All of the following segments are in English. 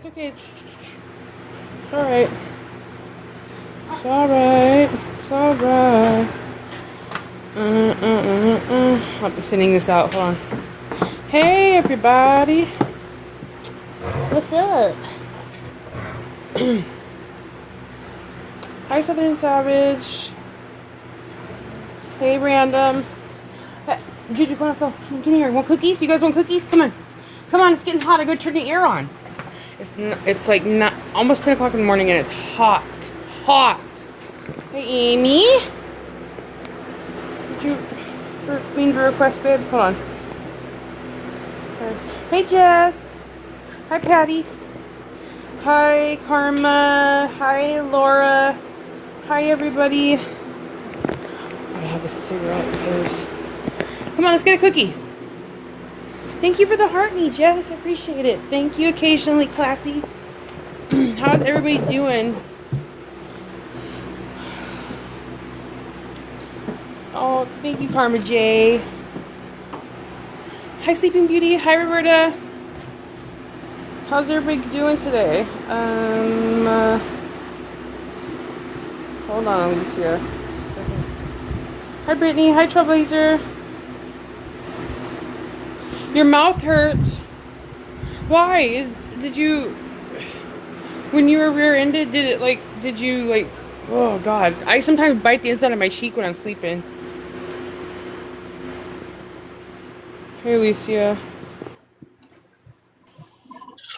okay. It's alright. It's alright. It's alright. I'm sending this out. Hold on. Hey, everybody. What's up? Hi, Southern Savage. Hey, Random. Hey, Juju, come on, let's go. Come on, get in here. Want cookies? You guys want cookies? Come on. Come on, it's getting hot. I go turn the air on. It's like not almost 10 o'clock in the morning and it's hot. Hot. Hey, Amy. Did you mean to request, babe? Hold on. Hey, Jess. Hi, Patty. Hi, Karma. Hi, Laura. Hi, everybody. I have a cigarette because... Come on, let's get a cookie. Thank you for the heart me, Jess. I appreciate it. Thank you, occasionally classy. How's everybody doing? Oh, thank you, Karma J. Hi, Sleeping Beauty. Hi, Roberta. How's everybody doing today? Hold on, Alicia. Just a second. Hi, Brittany. Hi, Trailblazer. Your mouth hurts. Why? Did you... When you were rear-ended, did you, oh, God. I sometimes bite the inside of my cheek when I'm sleeping. Hey, Alicia.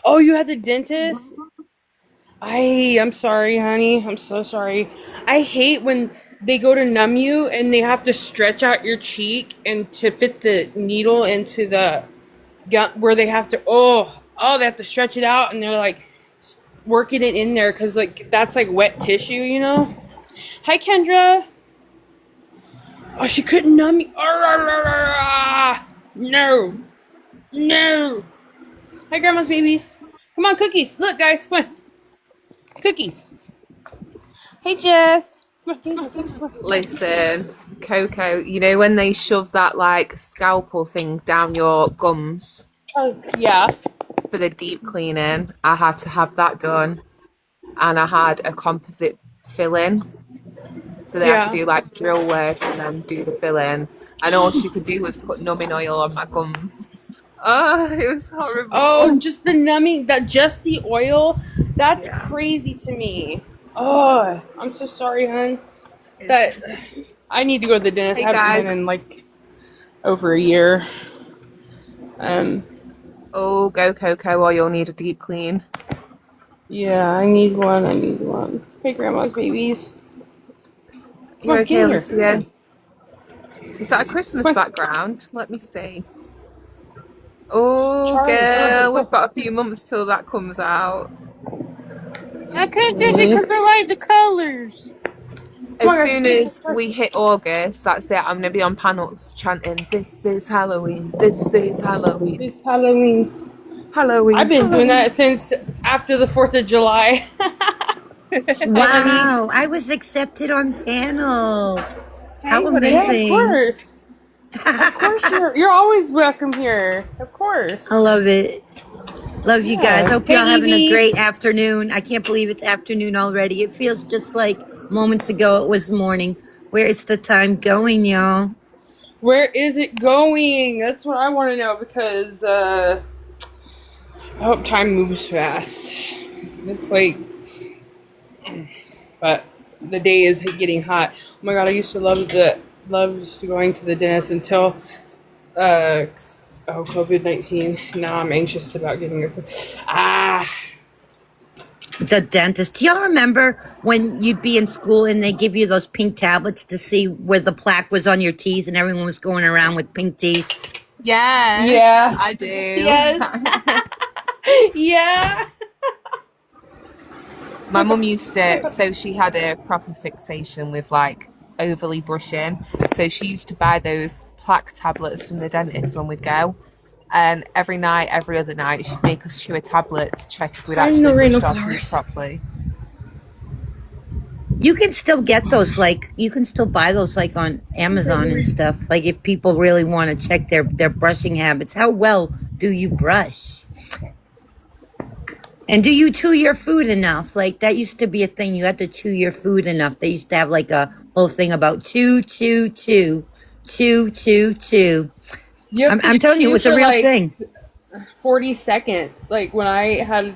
Oh, you had the dentist? I'm sorry, honey. I'm so sorry. I hate when they go to numb you and they have to stretch out your cheek and to fit the needle into the gut where they have to, they have to stretch it out and they're like working it in there because that's like wet tissue, you know? Hi, Kendra. Oh, she couldn't numb me. No. No. Hi, Grandma's babies. Come on, cookies. Look, guys, come on. Cookies. Hey, Jess. Come on, cookies, come on. Listen, Coco, you know when they shove that scalpel thing down your gums Yeah. for the deep cleaning? I had to have that done, and I had a composite fill-in, so they had to do drill work and then do the fill-in, and all she could do was put numbing oil on my gums. Oh, it was horrible. Oh, just the numbing, just the oil? That's crazy to me. Oh, I'm so sorry, hon. I need to go to the dentist. Hey, I haven't been in over a year. Oh, go Coco, or you'll need a deep clean. Yeah, I need one. Hey, Grandma's babies. You're on, okay, get Alicia? Is that a Christmas background? Let me see. Oh, Charlie, girl, we've got a few months till that comes out. I can't do it because I like the colors. As soon as we hit August, that's it. I'm going to be on panels chanting, "This is Halloween. This is Halloween. It's Halloween. Halloween." I've been doing that since after the 4th of July. Wow, I was accepted on panels. How amazing. Yeah, of course. Of course, you're always welcome here. Of course. I love it. Love you guys. Hope Hey, y'all having Evie. a great afternoon. I can't believe it's afternoon already. It feels just like moments ago it was morning. Where is the time going, y'all? Where is it going? That's what I want to know because I hope time moves fast. It's but the day is getting hot. Oh my God, I used to love going to the dentist until COVID-19. Now I'm anxious about getting The dentist. Do y'all remember when you'd be in school and they give you those pink tablets to see where the plaque was on your teeth and everyone was going around with pink teeth? Yes, Yeah. I do. Yes. Yeah. My mum used to, so she had a proper fixation with overly brushing. So she used to buy those plaque tablets from the dentist when we'd go. And every night, every other night, she'd make us chew a tablet to check if we'd actually brushed our teeth properly. You can still get those, you can still buy those, on Amazon and stuff. If people really want to check their brushing habits. How well do you brush? And do you chew your food enough? Like that used to be a thing. You had to chew your food enough. They used to have like a whole thing about chew, chew, chew, chew, chew, chew. You have I'm to telling you, it chew was a for real like thing. 40 seconds. Like when I had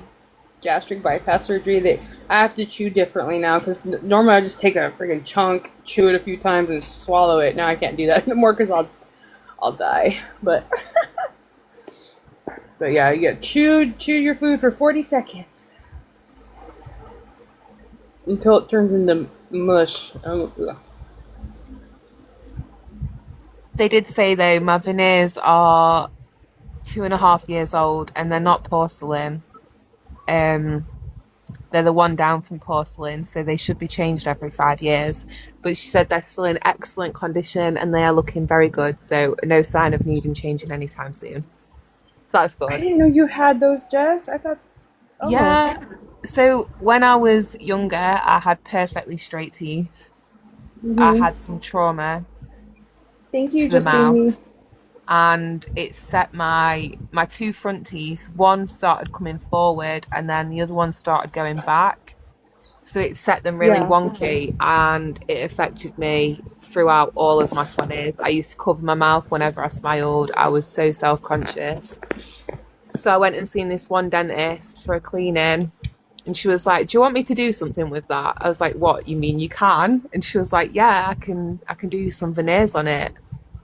gastric bypass surgery, that I have to chew differently now because normally I just take a freaking chunk, chew it a few times, and swallow it. Now I can't do that anymore because I'll die. But yeah, you got chew your food for 40 seconds until it turns into mush. They did say though, my veneers are 2.5 years old and they're not porcelain. They're the one down from porcelain, so they should be changed every 5 years. But she said they're still in excellent condition and they are looking very good, so no sign of needing changing anytime soon. So that's I good. didn't know you had those, Jess. I thought, oh, Yeah. So when I was younger, I had perfectly straight teeth. I had some trauma thank you, to the just being me. mouth, and it set my two front teeth. One started coming forward, and then the other one started going back. So it set them really Yeah. wonky, and it affected me throughout all of my 20s. I used to cover my mouth whenever I smiled. I was so self-conscious. So I went and seen this one dentist for a cleaning, and she was like, "Do you want me to do something with that?" I was like, "What? You mean you can?" And she was like, "Yeah, I can do some veneers on it."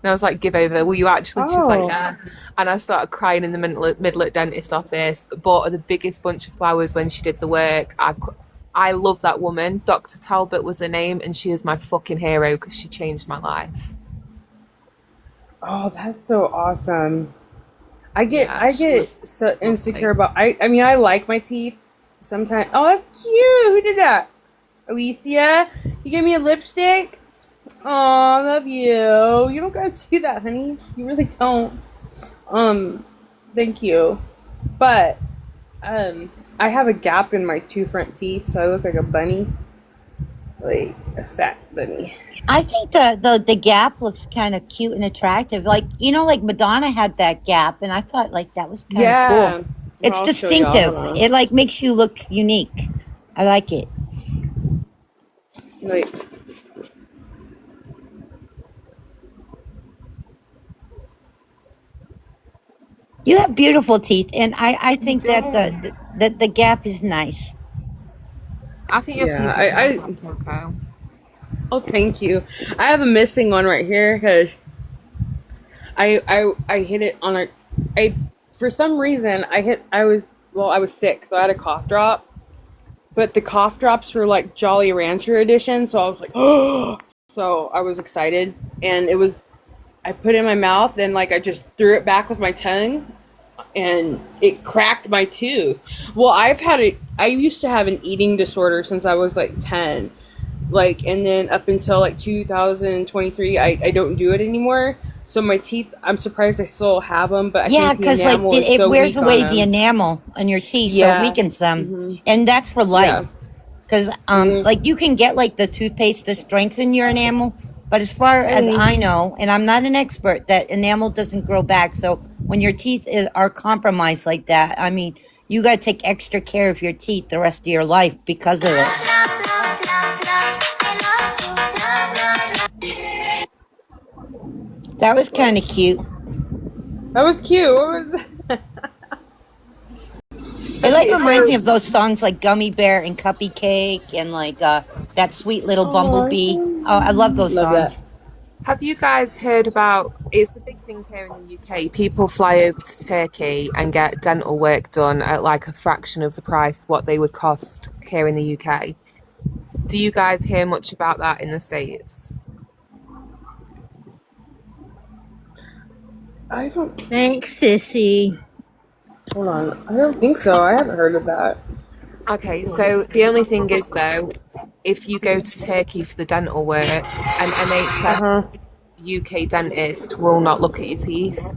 And I was like, "Give over, will you actually?" She was like, Oh. "Yeah." And I started crying in the middle at dentist office, bought her the biggest bunch of flowers when she did the work. I love that woman. Dr. Talbot was her name, and she is my fucking hero because she changed my life. Oh, that's so awesome. I get Yeah, I she was get so insecure lovely. about I mean I like my teeth sometimes. Oh, that's cute. Who did that? Alicia? You gave me a lipstick? Oh, I love you. You don't gotta do that, honey. You really don't. Um, thank you. But I have a gap in my two front teeth, so I look like a bunny. Like a fat bunny. I think the gap looks kind of cute and attractive. Like like Madonna had that gap, and I thought like that was kind of cool. Yeah. Well, It's I'll show y'all. Hold distinctive. on. It like makes you look unique. I like it. Like, You have beautiful teeth, and I You think that do. the gap is nice. I think your yeah, teeth are perfect, Coco. oh, thank you. I have a missing one right here because I hit it on a, I, for some reason, I was sick, so I had a cough drop, but the cough drops were like Jolly Rancher edition, so I was like, oh, so I was excited, and I put it in my mouth, and like I just threw it back with my tongue, and it cracked my tooth. Well, I used to have an eating disorder since I was like 10. Like, and then up until like 2023, I don't do it anymore. So my teeth, I'm surprised I still have them, but I Yeah, think the because like enamel is it so wears weak on away the them. enamel on your teeth, so it Yeah. weakens them, Hmm. and that's for Yeah. life. Because Hmm. like you can get like the toothpaste to strengthen your enamel, but as far Hi, as honey. I know, and I'm not an expert, that enamel doesn't grow back. So when your are compromised like that, I mean, you got to take extra care of your teeth the rest of your life because of it. That was kind of cute. That was cute. What was that? It like Okay, reminds me so. of those songs like Gummy Bear and Cuppy Cake and like that sweet little Oh, bumblebee. Oh, I love those love that. songs. Have you guys heard about it's a big thing here in the UK. People fly over to Turkey and get dental work done at like a fraction of the price what they would cost here in the UK. Do you guys hear much about that in the States? I don't. Thanks, sissy. Hold on. I don't think so. I haven't heard of that. Okay, so the only thing is though, if you go to Turkey for the dental work, an Uh NHS huh. UK dentist will not look at your teeth.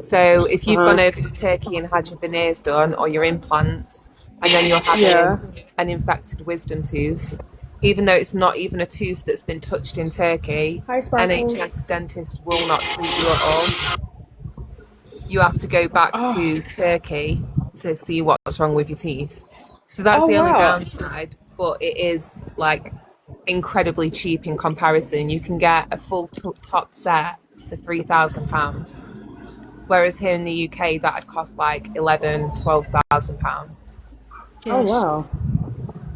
So if Uh you've gone huh. over to Turkey and had your veneers done or your implants, and then you're Yeah. having an infected wisdom tooth, even though it's not even a tooth that's been touched in Turkey, Hi, Sparkles. NHS dentist will not treat you at all. You have to go back Oh. to Turkey to see what's wrong with your teeth. So that's Oh the only wow. downside, but it is like incredibly cheap in comparison. You can get a full top set for £3,000, whereas here in the UK that'd cost like 11, 12,000 pounds. Oh Yes. wow.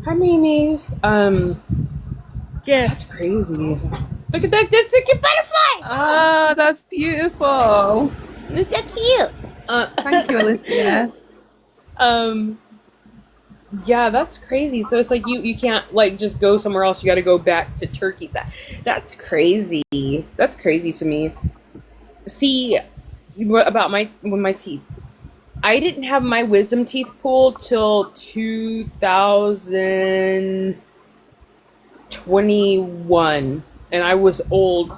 Hi, Mimi's. That's Yes. crazy. Look at that! That's a cute butterfly. Oh, that's beautiful. Is that cute? Thank you, Alicia. Um. Yeah, that's crazy. So it's like you can't like just go somewhere else. You got to go back to Turkey. That's crazy. That's crazy to me. See, what about my teeth? I didn't have my wisdom teeth pulled till 2021, and I was old,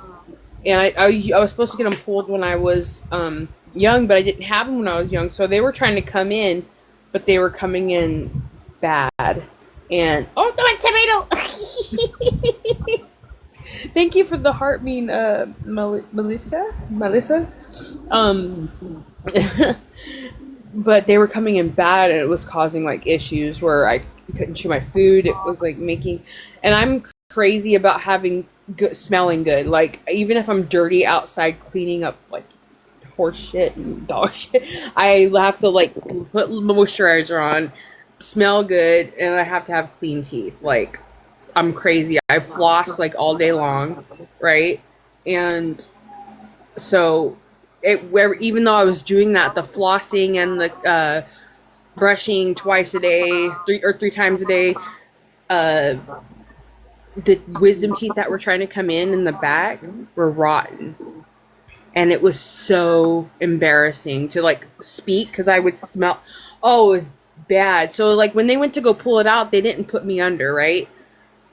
and I was supposed to get them pulled when I was young, but I didn't have them when I was young. So they were trying to come in, but they were coming in bad. And oh, tomato! Thank you for the heart, Melissa. But they were coming in bad, and it was causing like issues where I couldn't chew my food. It was like making, and I'm crazy about having smelling good. Like even if I'm dirty outside cleaning up like horse shit and dog shit, I have to like put moisturizer on, smell good, and I have to have clean teeth. Like I'm crazy. I floss like all day long, right? And so even though I was doing that, the flossing and the brushing twice a day, three times a day, the wisdom teeth that were trying to come in the back were rotten. And it was so embarrassing to like speak because I would smell. Oh, it was bad. So like when they went to go pull it out, they didn't put me under, right?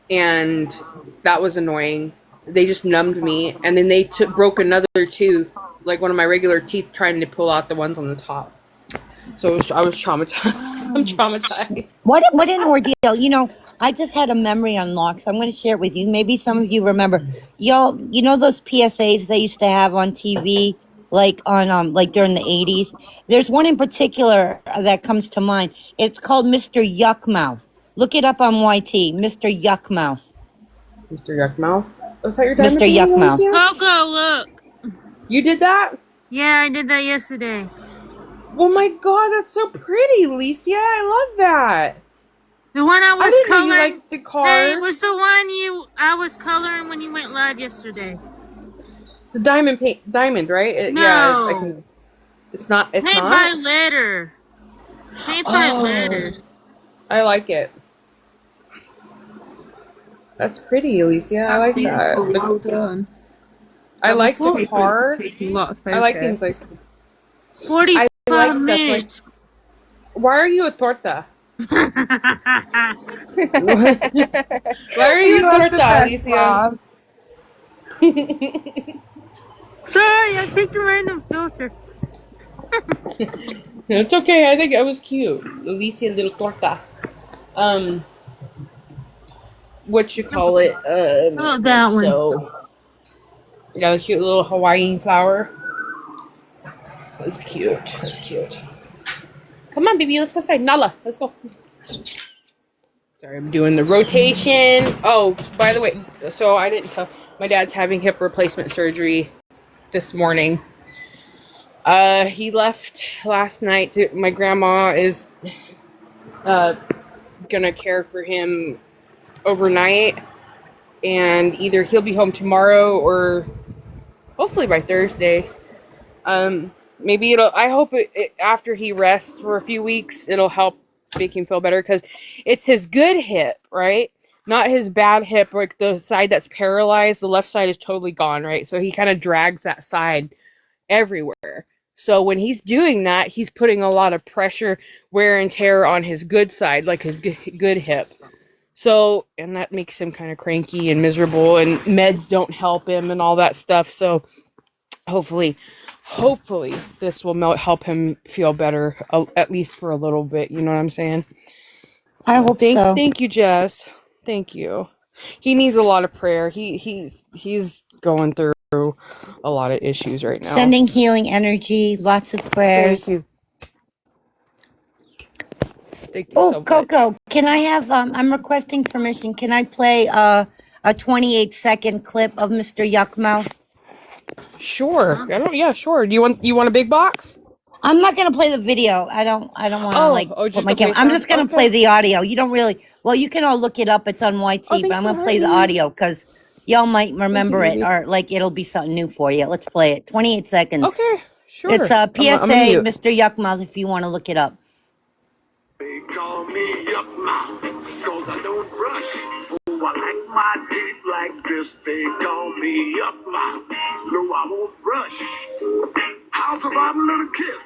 And that was annoying. They just numbed me, and then they broke another tooth, like one of my regular teeth, trying to pull out the ones on the top. So I was traumatized. I'm traumatized. What an ordeal. You know, I just had a memory unlock, so I'm going to share it with you. Maybe some of you remember. Y'all, you know those PSAs they used to have on TV, like on like during the 80s? There's one in particular that comes to mind. It's called Mr. Yuckmouth. Look it up on YT, Mr. Yuckmouth. Mr. Yuckmouth. Was that your diamond Mr. painting, Yuckmouth. Alicia? Coco, look. You did that? Yeah, I did that yesterday. Oh my god, that's so pretty, Alicia. I love that. The one I I was didn't know coloring. you liked the Hey, it cars. was the one I was coloring when you went live yesterday. It's a diamond, right? Yeah, I No. can. It's not. It's Paint not. by letter. Paint by letter. I like it. That's pretty, Alicia. I That's like beautiful. that. Well done. I That like must the take car. a lot of I like things like. focus. 45 I like stuff like. minutes. Why are you a torta? Why are you You a are the torta, best, Alicia? Mom. Sorry, I picked a random filter. It's okay. I think it was cute, Alicia, little torta. What you call it? Oh, that one. So you got a cute little Hawaiian flower. That's cute. That's cute. Come on, baby. Let's go outside. Nala, let's go. Sorry, I'm doing the rotation. Oh, by the way, so I didn't tell. My dad's having hip replacement surgery this morning. He left last night. My grandma is gonna care for him overnight, and either he'll be home tomorrow or hopefully by Thursday. Maybe it'll. I hope after he rests for a few weeks, it'll help make him feel better because it's his good hip, right? Not his bad hip, like the side that's paralyzed. The left side is totally gone, right? So he kind of drags that side everywhere. So when he's doing that, he's putting a lot of pressure, wear and tear on his good side, like his good hip. So, and that makes him kind of cranky and miserable, and meds don't help him and all that stuff. So hopefully this will help him feel better, at least for a little bit. You know what I'm saying? I hope so. Thank you, Jess. Thank you. He needs a lot of prayer. He's going through a lot of issues right now. Sending healing energy, lots of prayers. Thank you. Thank you Oh, so much. Coco, can I have, I'm requesting permission. Can I play a 28-second clip of Mr. Yuckmouth? Sure. I don't. Yeah, sure. Do you want a big box? I'm not gonna play the video. I don't want to like Oh, put just my to play camera. I'm sound. just gonna play Okay. the audio. You don't really. Well, you can all look it up. It's on Oh, YT, but thanks I'm for gonna play the having me. audio because y'all might Thank you, remember it baby. or like it'll be something new for you. Let's play it. 28 seconds. Okay, It's sure. a I'm a PSA, mute. Mr. Yuckmouth. If you want to look it up. They call me Yuck Mouth, cause I don't brush. Oh, I like my teeth like this. They call me Yuck Mouth. No, I won't brush. How's about a little kiss?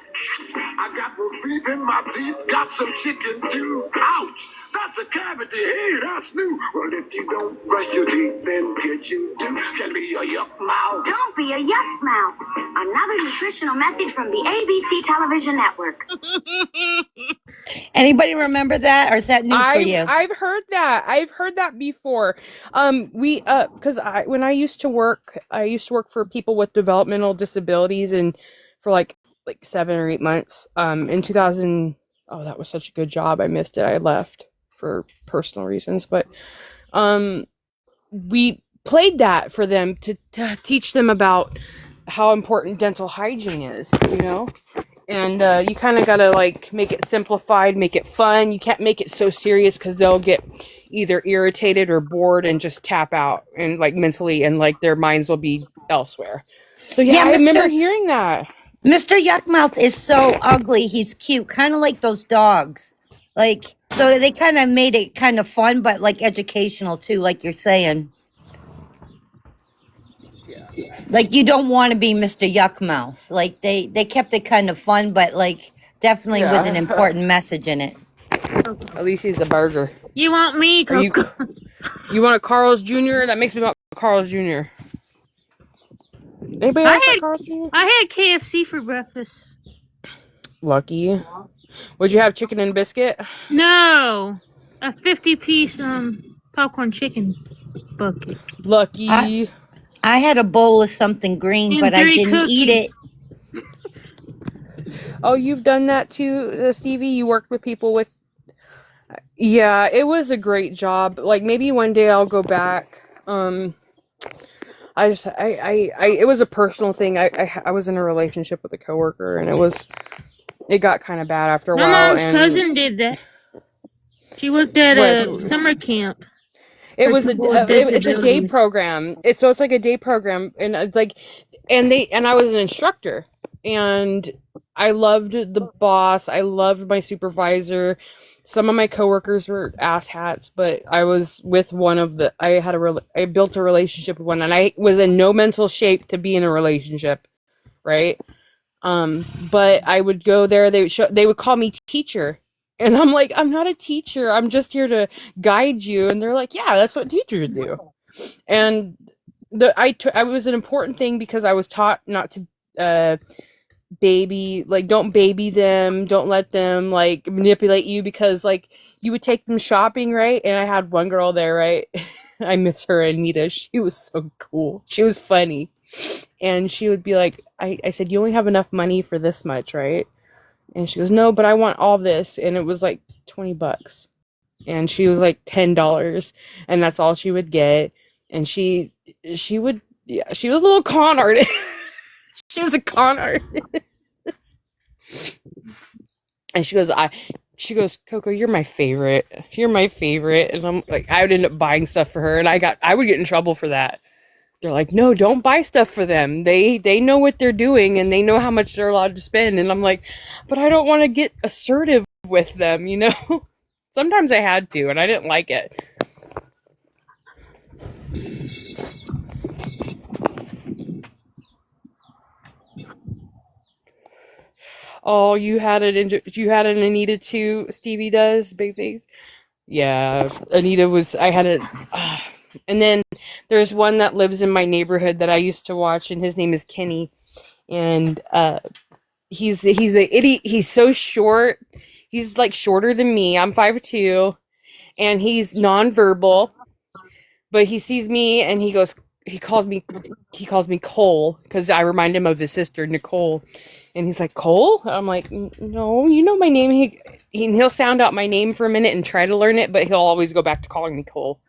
I got some beef in my teeth, got some chicken too. Ouch! That's a cavity. Hey, that's new. Well, if you don't brush your teeth, then get you do. Can be a Yuck Mouth. Don't be a yuck mouth. Another nutritional message from the ABC television network. Anybody remember that, or is that new for you? I've heard that. I've heard that before. We because when I used to work, for people with developmental disabilities, and for like 7 or 8 months. In 2000. Oh, that was such a good job. I missed it. I left for personal reasons, but we played that for them to teach them about how important dental hygiene is. And you kind of gotta like make it simplified, make it fun. You can't make it so serious because they'll get either irritated or bored and just tap out and like mentally, and like their minds will be elsewhere. So yeah, Yeah, I remember Mr. hearing that. Mr. Yuckmouth is so ugly. He's cute, kind of like those dogs. Like, so they kind of made it kind of fun, but like educational too, like you're saying. Like you don't want to be Mr. Yuckmouth. Like they kept it kind of fun, but like definitely with an Yeah. important message in it. At least he's a burger. You want me, Are you? Coco? You want a Carl's Jr.? That makes me want Carl's Jr. Anybody I else like had Carl's Jr.? I had KFC for breakfast. Lucky. Would you have chicken and biscuit? No, a 50-piece popcorn chicken bucket Lucky. I had a bowl of something green, and but I 3 didn't eat it. cookies. Oh, you've done that too, Stevie? You worked with people with. Yeah, it was a great job. Like maybe one day I'll go back. It was a personal thing. I was in a relationship with a coworker, and it got kind of bad after a My while. mom's And cousin did that. She worked at a what? summer camp It for was people with it's a day disabilities. program. It's like a day program, and it's like, and I was an instructor, and I loved the boss. I loved my supervisor. Some of my coworkers were asshats, but I was with one of the. I built a relationship with one, and I was in no mental shape to be in a relationship, right? But I would go there. They would call me teacher, and I'm like, I'm not a teacher. I'm just here to guide you. And they're like, yeah, that's what teachers do. And I was an important thing because I was taught not to don't baby them, don't let them like manipulate you, because like you would take them shopping, right? And I had one girl there, right? I miss her, Anita. She was so cool. She was funny. And she would be like, I said, you only have enough money for this much, right? And she goes, no, but I want all this. And it was like $20. And she was like $10. And that's all she would get. And she was a little con artist. She was a con artist. And she goes, Coco, you're my favorite. You're my favorite. And I'm like, I would end up buying stuff for her, and I would get in trouble for that. They're like, no, don't buy stuff for them. They know what they're doing, and they know how much they're allowed to spend. And I'm like, but I don't want to get assertive with them, you know? Sometimes I had to, and I didn't like it. Oh, you had an Anita too. Stevie does big things. Yeah, Anita was. I had a, and then there's one that lives in my neighborhood that I used to watch, and his name is Kenny, and he's a idiot. He's so short. He's like shorter than me. I'm 5'2", and he's nonverbal. But he sees me and he goes, he calls me Cole because I remind him of his sister Nicole, and he's like, Cole. I'm like, no, you know my name. He'll sound out my name for a minute and try to learn it, but he'll always go back to calling me Cole.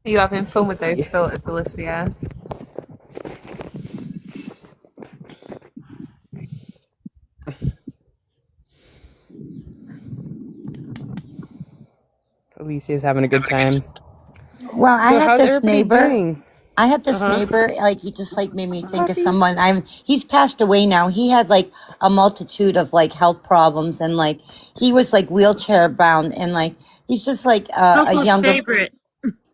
Are you having fun with those Yeah. filters, Alicia? Alicia's having a good time. Well, I So had how's this everybody neighbor. doing? I had Uh this huh. neighbor, like, you just like made me think of Puppy. someone. He's passed away now. He had like a multitude of like health problems, and like he was like wheelchair bound, and like he's just like a Coco's younger. favorite.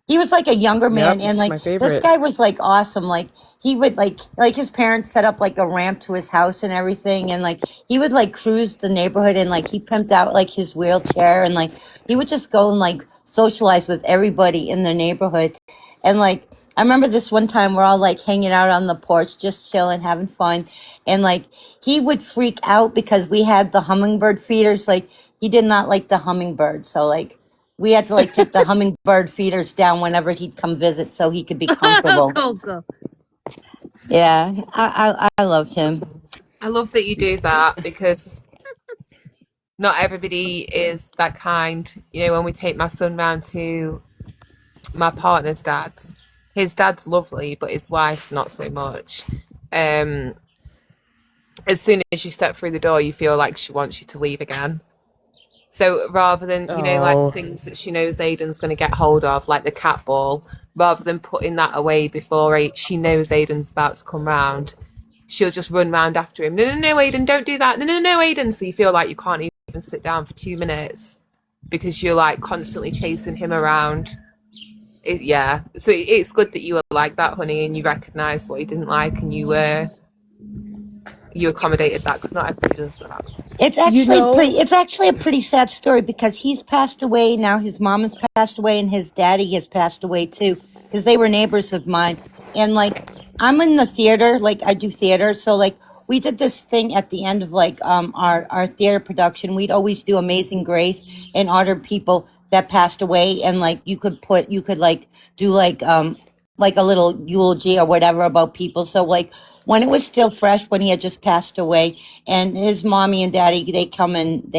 He was like a younger man, Yep, and it's like my this favorite. guy was like awesome. Like he would like his parents set up like a ramp to his house and everything, and like he would like cruise the neighborhood, and like he pimped out like his wheelchair, and like he would just go and like socialize with everybody in the neighborhood. And like I remember this one time we're all like hanging out on the porch, just chilling, having fun, and like he would freak out because we had the hummingbird feeders. Like he did not like the hummingbird, so like we had to like take the hummingbird feeders down whenever he'd come visit so he could be comfortable. Coco. Yeah, I loved him. I love that you do that because not everybody is that kind. You know, when we take my son round to my partner's dad's, his dad's lovely, but his wife not so much. Um, as soon as you step through the door, you feel like she wants you to leave again. So rather than, like the Oh, things that she knows Aiden's going to get hold of, like the cat ball, rather than putting that away before she knows Aiden's about to come round, she'll just run round after him. No, no, no, Aiden, don't do that. No, no, no, Aiden. So you feel like you can't even sit down for 2 minutes because you're like constantly chasing him around. Yeah. So it's good that you were like that, honey, and you recognised what he didn't like, and you accommodated that because not everybody does that. you know, It's actually a pretty sad story because he's passed away now. His mom has passed away, and his daddy has passed away too. Because they were neighbors of mine, and like I'm in the theater, like I do theater, so like we did this thing at the end of like our theater production. We'd always do Amazing Grace and honor people that passed away, and like you could like do like a little eulogy or whatever about people. So like when it was still fresh, when he had just passed away, and his mommy and daddy they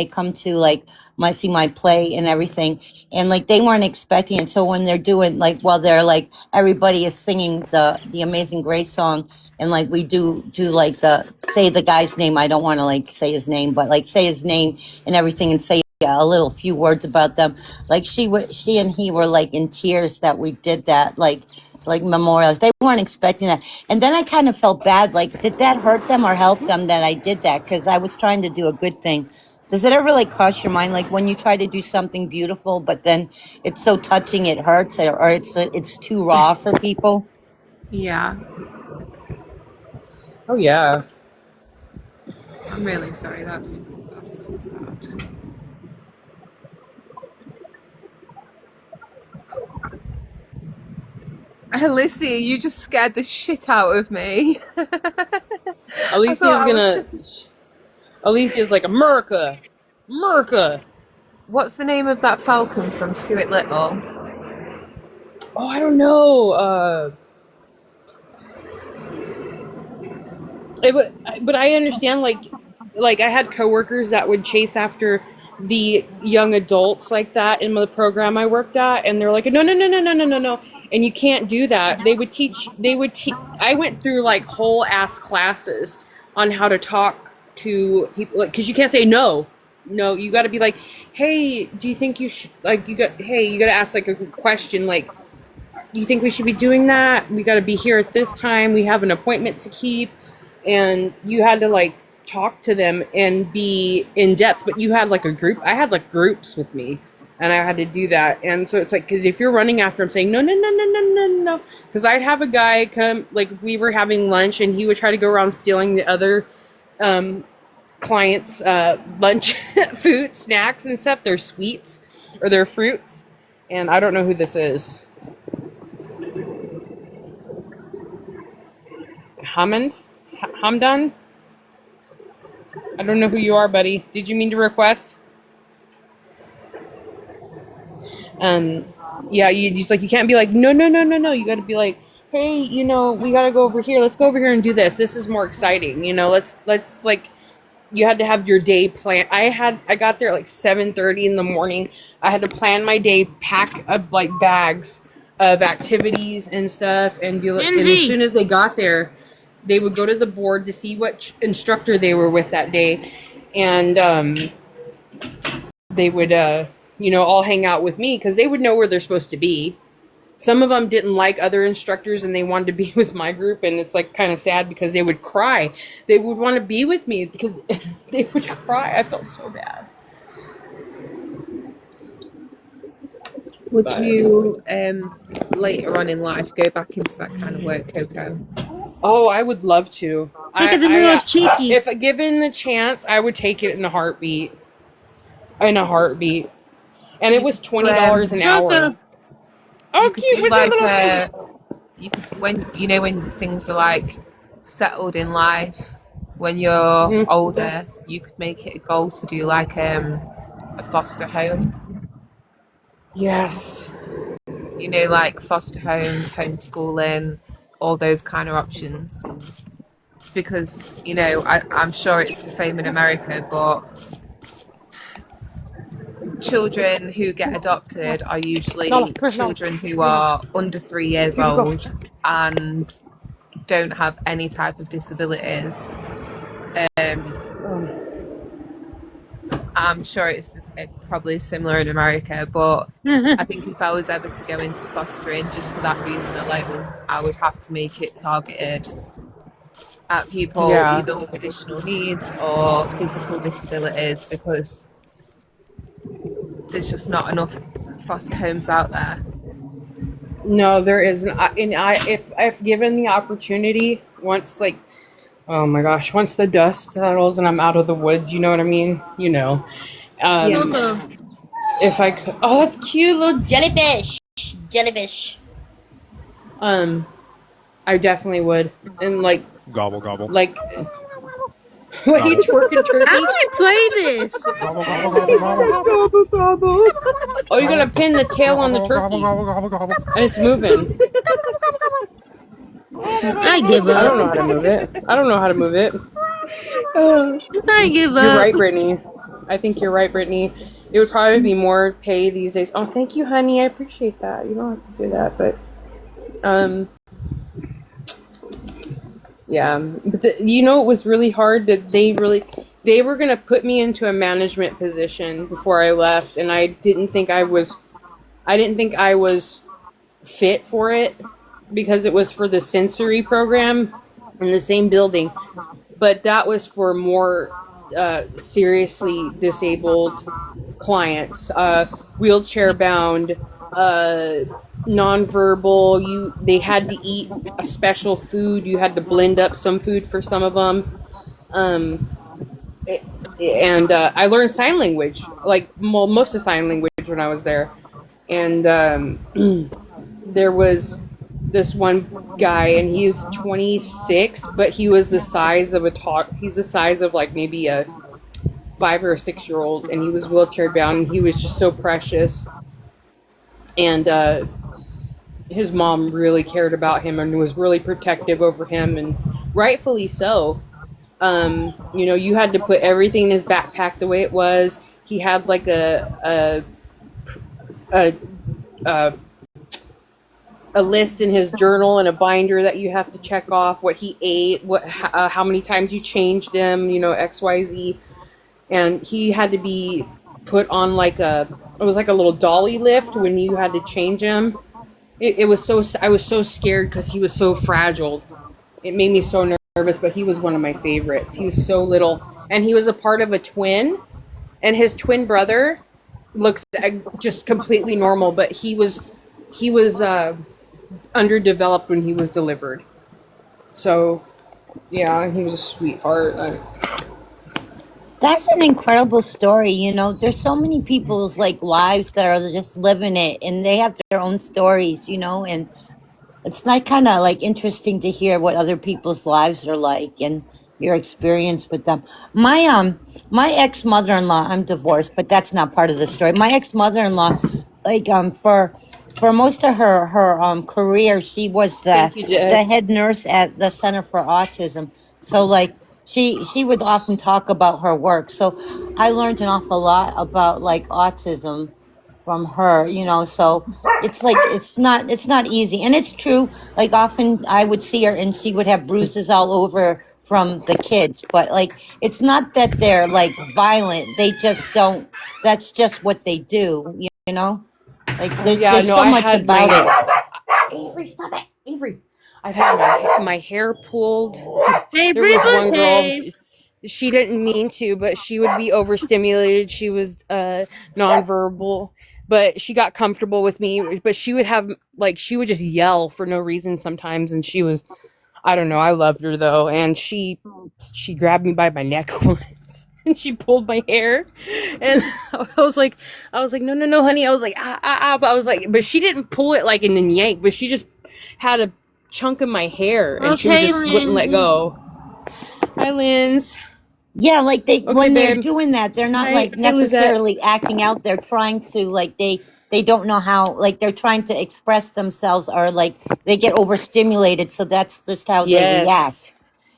come to like my see my play and everything, and like they weren't expecting it. So when they're doing like while they're like everybody is singing the Amazing Grace song, and like we do like the say the guy's name. I don't want to like say his name, but like say his name and everything, and say a little few words about them. Like she and he were like in tears that we did that, like to like memorials. They weren't expecting that. And then I kind of felt bad. Like, did that hurt them or help them that I did that? Because I was trying to do a good thing. Does it ever like cross your mind, like when you try to do something beautiful, but then it's so touching it hurts, or it's too raw for people? Yeah, oh yeah. I'm really sorry. That's so sad. Alicia, you just scared the shit out of me. I Alicia's thought I was. gonna. Alicia's like America, America. What's the name of that falcon from Stuart Little? Oh, I don't know. But I understand. Like I had coworkers that would chase after the young adults like that in the program I worked at, and they're like, no, no, no, no, no, no, no, no, and you can't do that. They would teach. They would teach. I went through like whole ass classes on how to talk to people, like, because you can't say no. No, you got to be like, hey, do you think you should like you got? Hey, you got to ask like a question like, you think we should be doing that? We got to be here at this time. We have an appointment to keep. And you had to like talk to them and be in depth, but you had like a group. I had like groups with me and I had to do that. And so it's like, because if you're running after him saying, no, no, no, no, no, no, no, because I'd have a guy come, like if we were having lunch and he would try to go around stealing the other clients' lunch food, snacks and stuff, their sweets or their fruits. And I don't know who this is. Hammond? Hamdan? I don't know who you are, buddy. Did you mean to request? Um, yeah, you just like you can't be like no no no no no. You got to be like, hey, we got to go over here. Let's go over here and do this. This is more exciting. Let's like you had to have your day plan. I got there at like 7:30 in the morning. I had to plan my day, pack up like bags of activities and stuff, and be like. And as soon as they got there, they would go to the board to see what instructor they were with that day, and they would all hang out with me because they would know where they're supposed to be. Some of them didn't like other instructors and they wanted to be with my group, and it's like kind of sad because they would cry. They would want to be with me because they would cry. I felt so bad. Would you later on in life go back into that kind of work, Coco? Oh, I would love to. Think of the little cheeky. If given the chance, I would take it in a heartbeat. In a heartbeat. And it was $20 an hour. Oh, cute! With like you could when things are like settled in life, when you're older, you could make it a goal to do like a foster home. Yes. Like foster home, homeschooling, all those kind of options. Because I'm sure it's the same in America, but children who get adopted are usually children who are under 3 years old and don't have any type of disabilities. I'm sure it's probably similar in America, but I think if I was ever to go into fostering just for that reason alone, I would have to make it targeted at people either with additional needs or physical disabilities, because there's just not enough foster homes out there. No, there isn't. If given the opportunity, once oh my gosh, once the dust settles and I'm out of the woods, you know what I mean? If I could, oh, that's cute, little jellyfish. I definitely would, and Gobble gobble. What, you twerking turkey? How do I play this? Gobble gobble gobble gobble. Oh, you're gonna pin the tail on the turkey, and it's moving. I give I don't up. know how to move it. I give You're up. right, Brittany. I think you're right, Brittany. It would probably be more pay these days. Oh, thank you, honey. I appreciate that. You don't have to do that, but yeah. But it was really hard that they were gonna put me into a management position before I left, and I didn't think I was fit for it because it was for the sensory program in the same building, but that was for more seriously disabled clients, wheelchair bound, nonverbal. They had to eat a special food. You had to blend up some food for some of them. And I learned sign language, most of sign language when I was there. And there was this one guy, and he was 26, but he was the size of he's the size of maybe a 5 or 6 year old, and he was wheelchair bound, and he was just so precious. And his mom really cared about him and was really protective over him, and rightfully so. You had to put everything in his backpack the way it was. He had a list in his journal and a binder that you have to check off what he ate, how many times you changed him, XYZ. And he had to be put on it was like a little dolly lift when you had to change him. I was so scared because he was so fragile. It made me so nervous, but he was one of my favorites. He was so little, and he was a part of a twin, and his twin brother looks just completely normal, but he was underdeveloped when he was delivered. So, yeah, he was a sweetheart. That's an incredible story. There's so many people's lives that are just living it, and they have their own stories, and it's not kind of interesting to hear what other people's lives are like and your experience with them. My ex mother-in-law, I'm divorced, but that's not part of the story. My ex mother-in-law, like for most of her career, she was Thank you, the Jess. head nurse at the Center for Autism. So like she would often talk about her work. So I learned an awful lot about like autism from her, you know. So it's like it's not easy, and it's true. Like often I would see her and she would have bruises all over from the kids, but like it's not that they're like violent. They just don't. That's just what they do, you know. Like Oh yeah, there's no, so I much had about it. my Avery, stop it, Avery. I've had my hair pulled. There Avery was one girl. behave. She didn't mean to, but she would be overstimulated. She was nonverbal, but she got comfortable with me. But she would have like she would just yell for no reason sometimes, and she was I don't know. I loved her though, and she grabbed me by my neck once, and she pulled my hair, and I was like, no, no, no, honey. I was like, ah, ah, ah, but I was like, but she didn't pull it like and then yank, but she just had a chunk of my hair, and she would Okay, just wouldn't let Lindsay. go. Hi, Linz. Yeah, like they Okay, when they're babe. doing that, they're not Hi, like hi, Lizette. necessarily acting out. They're trying to like they don't know how like they're trying to express themselves or like they get overstimulated, so that's just how they Yes, react.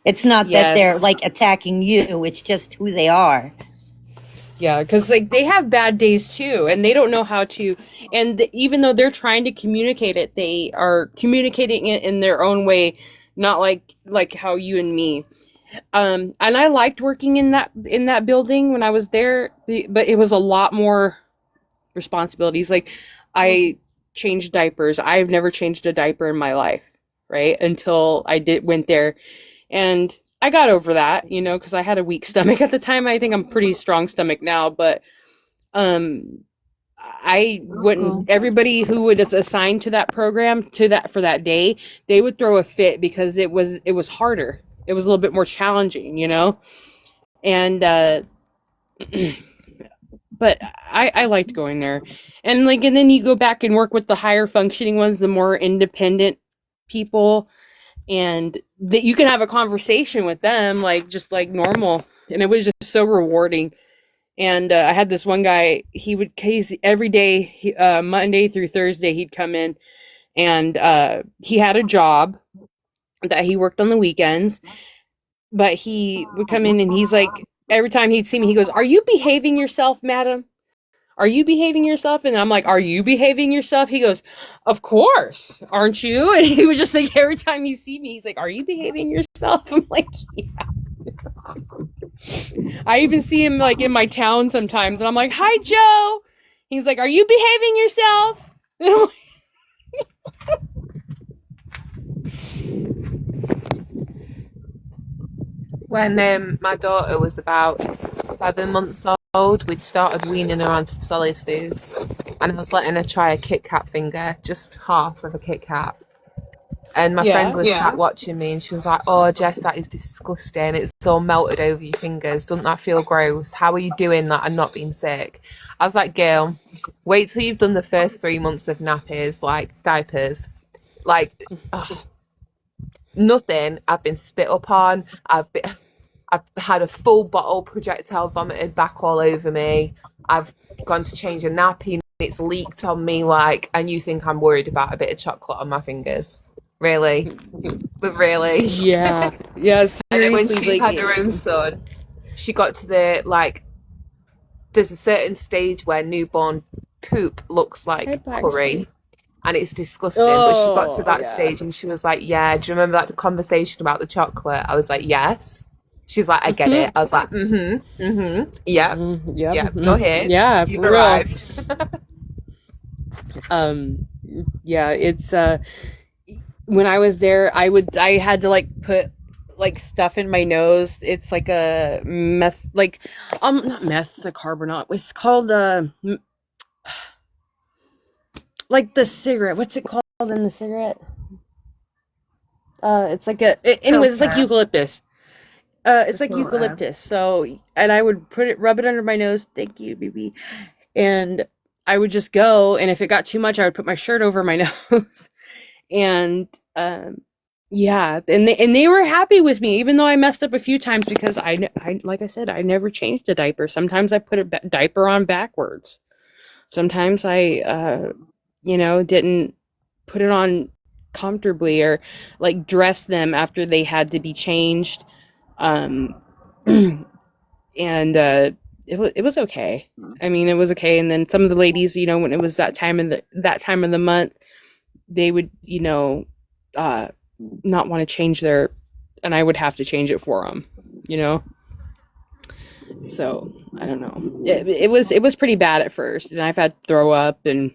It's not that they're yes. like attacking you, it's just who they are. Yeah, because like they have bad days too, and they don't know how to. And even though they're trying to communicate it, they are communicating it in their own way, not like how you and me. And I liked working in that building when I was there, but it was a lot more responsibilities. Like I changed diapers. I've never changed a diaper in my life, right? Until I did went there, and I got over that, you know, because I had a weak stomach at the time. I think I'm pretty strong stomach now, but um I wouldn't Coco. everybody who was assigned to that program to that for that day, they would throw a fit because it was harder. It was a little bit more challenging, you know? And but I liked going there. And like and then you go back and work with the higher functioning ones, the more independent people and that you can have a conversation with them like just like normal. And it was just so rewarding. And I had this one guy. He's every day, Monday through Thursday, he'd come in, and he had a job that he worked on the weekends. But he would come in, and he's like, every time he'd see me, he goes, "Are you behaving yourself, madam? Are you behaving yourself?" And I'm like, "Are you behaving yourself?" He goes, "Of course, aren't you?" And he would just like every time he see me, he's like, "Are you behaving yourself?" I'm like, "Yeah." I even see him like in my town sometimes, and I'm like, "Hi, Joe." He's like, "Are you behaving yourself?" When my daughter was about 7 months old, we'd started weaning her onto solid foods, and I was letting her try a Kit Kat finger, just half of a Kit Kat. And my friend Yeah. was sat watching me, and she was like, "Oh, Jess, that is disgusting. It's all melted over your fingers. Doesn't that feel gross? How are you doing that and not being sick?" I was like, "Girl, wait till you've done the first 3 months of nappies, like diapers. Like, ugh, nothing. I've been spit upon. I've had a full bottle projectile vomited back all over me. I've gone to change a nappy and it's leaked on me, like, and you think I'm worried about a bit of chocolate on my fingers? Really? But really?" Yeah. Yeah, And then when seriously, she like had her own son, she got to the like, there's a certain stage where newborn poop looks hi, like Paxton. curry and it's disgusting. But she got to Oh, that yeah. stage and she was like, "Yeah, do you remember that conversation about the chocolate?" I was like, "Yes." She's like, "I get it." Mhm. I was like, "Mm-hmm, mm-hmm. Yep, Yep. yep, you're here. Yeah, You've for real. arrived." Um yeah, it's when I was there, I had to like put like stuff in my nose. It's like a meth like not meth the carbonate. It's called like the cigarette. What's it called in the cigarette? It's like anyways, it's like Filter. eucalyptus. The It's like filter. eucalyptus. So, and I would rub it under my nose. Thank you, baby. And I would just go, and if it got too much, I would put my shirt over my nose. And yeah, and they were happy with me, even though I messed up a few times because I like I said, I never changed a diaper. Sometimes I put a diaper on backwards. Sometimes I, didn't put it on comfortably or like dress them after they had to be changed. Um, and it was okay. I mean, it was okay. And then some of the ladies, when it was that time of the month, they would, uh, not want to change their, and I would have to change it for them, you know. So I don't know. It was pretty bad at first, and I've had throw up and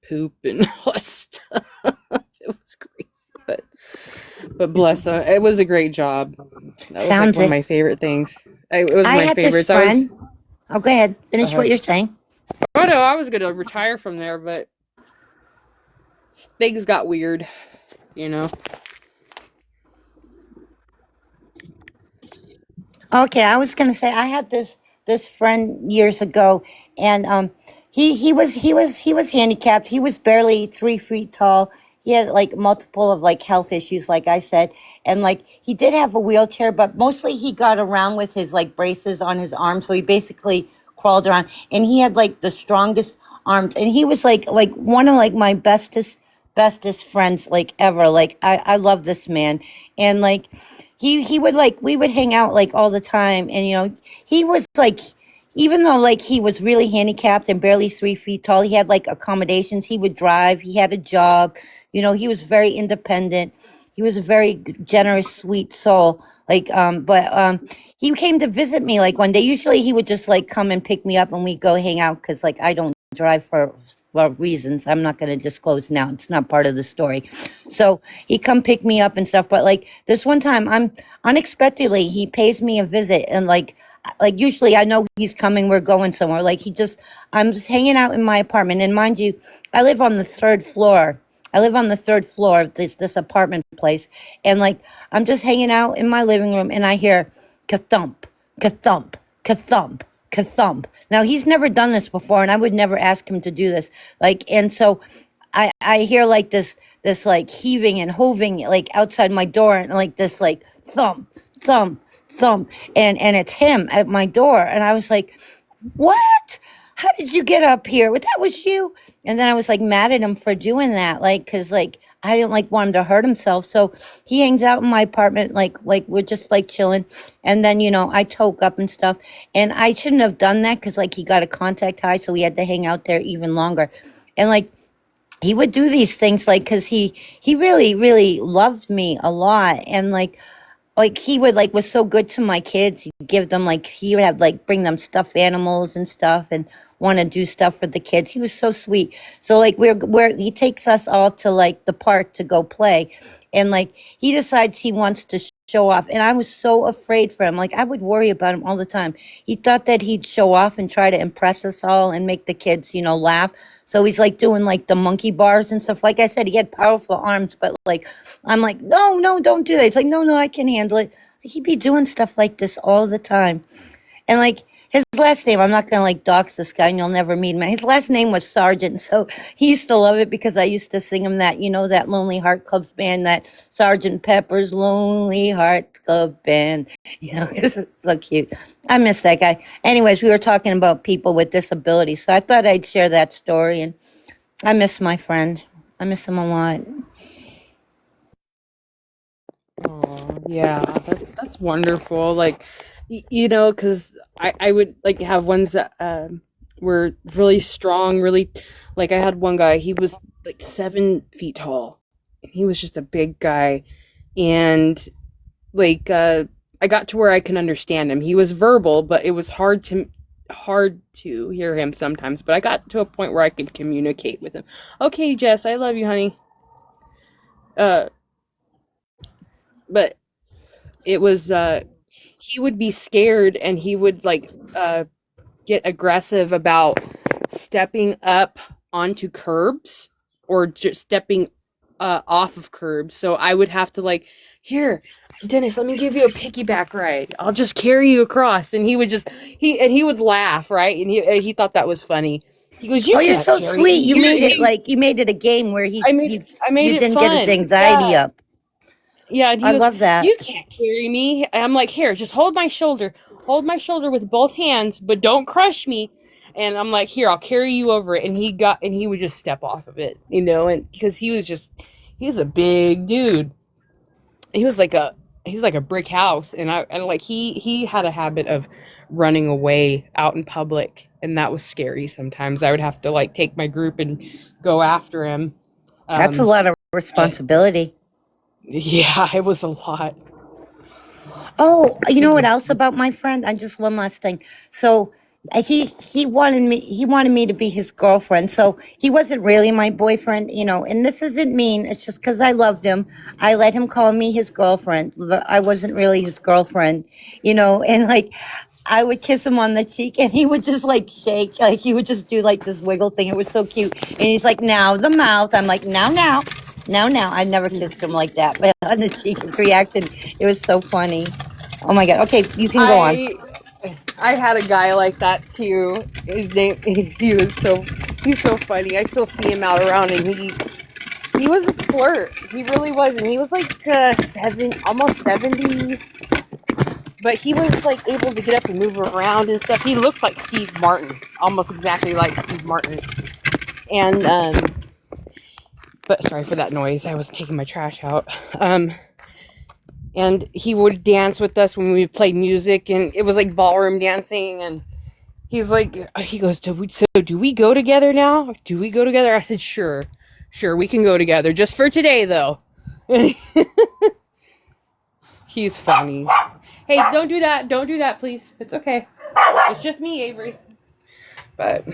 poop and all that stuff. It was crazy, but bless them, it was a great job. That was like Sounds one of it. my favorite things. It was I my had this favorites. I was. friend. Oh, go ahead. Finish what Uh, you're saying. oh no, I was gonna retire from there, but things got weird. You know. Okay, I was gonna say I had this friend years ago, and he was handicapped. He was barely 3 feet tall. He had like multiple of like health issues, like I said, and like he did have a wheelchair, but mostly he got around with his like braces on his arms. So he basically crawled around, and he had like the strongest arms, and he was like one of like my bestest friends like ever. Like I love this man, and like he would like we would hang out like all the time, and he was like, even though like he was really handicapped and barely 3 feet tall, he had like accommodations. He would drive. He had a job. He was very independent. He was a very generous, sweet soul. Like, but he came to visit me like one day. Usually he would just like come and pick me up, and we'd go hang out because like I don't drive for reasons I'm not going to disclose now. It's not part of the story. So he come pick me up and stuff. But like this one time, I'm unexpectedly he pays me a visit, and like usually I know he's coming. We're going somewhere. Like I'm just hanging out in my apartment, and mind you, I live on the third floor. I live on the third floor of this apartment place, and like I'm just hanging out in my living room, and I hear ka-thump, ka-thump, ka-thump, ka-thump. Now he's never done this before, and I would never ask him to do this. Like, and so I hear like this like heaving and hoving like outside my door, and like this like thump, thump, thump, and it's him at my door, and I was like, what? How did you get up here? Well, that was you. And then I was like mad at him for doing that, like, cause like I didn't like want him to hurt himself. So he hangs out in my apartment, like we're just like chilling. And then I toke up and stuff, and I shouldn't have done that because like he got a contact high, so we had to hang out there even longer. And like he would do these things like because he really really loved me a lot, and like he would like was so good to my kids. He'd give them like he would have like bring them stuffed animals and stuff, and want to do stuff for the kids. He was so sweet. So like we're he takes us all to like the park to go play, and like he decides he wants to show off, and I was so afraid for him. Like I would worry about him all the time. He thought that he'd show off and try to impress us all and make the kids laugh. So he's like doing like the monkey bars and stuff. Like I said, he had powerful arms, but like I'm like, no, no, don't do that. It's like, no, no, I can handle it. He'd be doing stuff like this all the time. And like his last name, I'm not gonna like dox this guy, and you'll never meet him. His last name was Sergeant, so he used to love it because I used to sing him that, that Lonely Heart Club Band, that Sergeant Pepper's Lonely Heart Club Band. It's so cute. I miss that guy. Anyways, we were talking about people with disabilities, so I thought I'd share that story, and I miss my friend. I miss him a lot. Oh, yeah, that's wonderful. Like, because I would like have ones that were really strong, really like I had one guy, he was like 7 feet tall. He was just a big guy. And like I got to where I can understand him. He was verbal, but it was hard to hear him sometimes. But I got to a point where I could communicate with him. Okay, Jess, I love you, honey. Uh, but it was he would be scared, and he would like get aggressive about stepping up onto curbs or just stepping off of curbs. So I would have to like, here, Dennis, let me give you a piggyback ride. I'll just carry you across. And he would laugh, right? And he thought that was funny. He goes, you Oh, you're can't so carry sweet. You made it me. like you made it a game where he I made you I made you it didn't get his fun. anxiety Yeah. up. Yeah, and he I goes, love that. you can't carry me. And I'm like, here, just hold my shoulder. Hold my shoulder with both hands, but don't crush me. And I'm like, here, I'll carry you over it. And he would just step off of it, and because he's a big dude. He was like he's like a brick house. And like, he had a habit of running away out in public. And that was scary sometimes. I would have to like take my group and go after him. That's a lot of responsibility. Yeah, it was a lot. Oh, you know what else about my friend? And just one last thing. So he wanted me to be his girlfriend. So he wasn't really my boyfriend, and this isn't mean. It's just because I loved him. I let him call me his girlfriend, but I wasn't really his girlfriend, and like I would kiss him on the cheek and he would just like shake, like he would just do like this wiggle thing. It was so cute. And he's like, now the mouth. I'm like, now. Now. I never kissed him like that, but on the cheek, his reaction, it was so funny. Oh my God. Okay, you can go on. I had a guy like that too. His name, he's so funny. I still see him out around, and he was a flirt. He really was, and he was like almost 70. But he was like able to get up and move around and stuff. He looked like Steve Martin, almost exactly like Steve Martin. And but sorry for that noise. I was taking my trash out. And he would dance with us when we played music, and it was like ballroom dancing. And he goes, do we go together now? Do we go together? I said, sure, we can go together, just for today though. He's funny. Hey, don't do that, please. It's okay. It's just me, Avery. But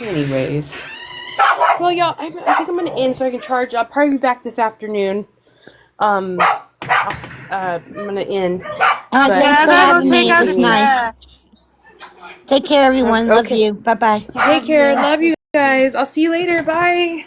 anyways, well, y'all, I think I'm gonna end so I can charge. I'll probably be back this afternoon. I'm gonna end. Thanks for having me. It was nice. Take care, everyone. Love you. Bye-bye. Take care. Love you guys. I'll see you later. Bye.